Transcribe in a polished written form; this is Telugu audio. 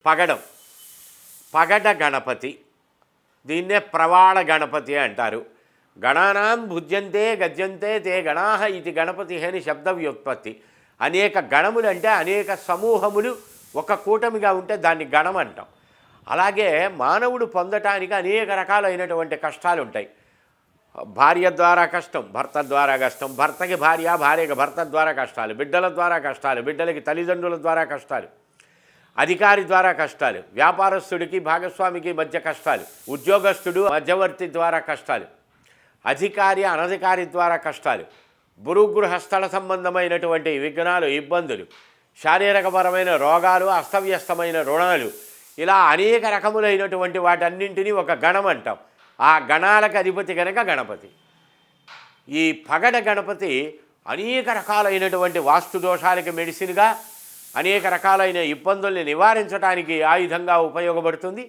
పగడం, పగడ గణపతి, దీన్నే ప్రవాళ గణపతి అంటారు. గణానాం భుజ్యంతే గజ్యంతే తే గణాహ ఇది గణపతి అని శబ్ద వ్యుత్పత్తి. అనేక గణములు అంటే అనేక సమూహములు ఒక కూటమిగా ఉంటే దాన్ని గణం అంటాం. అలాగే మానవుడు పొందటానికి అనేక రకాలైనటువంటి కష్టాలు ఉంటాయి. భార్య ద్వారా కష్టం, భర్త ద్వారా కష్టం, భర్తకి భార్య, భార్యకి భర్త ద్వారా కష్టాలు, బిడ్డల ద్వారా కష్టాలు, బిడ్డలకి తల్లిదండ్రుల ద్వారా కష్టాలు, అధికారి ద్వారా కష్టాలు, వ్యాపారస్తుడికి భాగస్వామికి మధ్య కష్టాలు, ఉద్యోగస్తుడు మధ్యవర్తి ద్వారా కష్టాలు, అధికారి అనధికారి ద్వారా కష్టాలు, గురుగృహ స్థల సంబంధమైనటువంటి విఘ్నాలు, ఇబ్బందులు, శారీరకపరమైన రోగాలు, అస్తవ్యస్తమైన రుణాలు, ఇలా అనేక రకములైనటువంటి వాటన్నింటినీ ఒక గణం అంటాం. ఆ గణాలకు అధిపతి కనుక గణపతి. ఈ పగడ గణపతి అనేక రకాలైనటువంటి వాస్తు దోషాలకి మెడిసిన్గా, అనేక రకాలైన ఇబ్బందుల్ని నివారించడానికి ఆయుధంగా ఉపయోగపడుతుంది.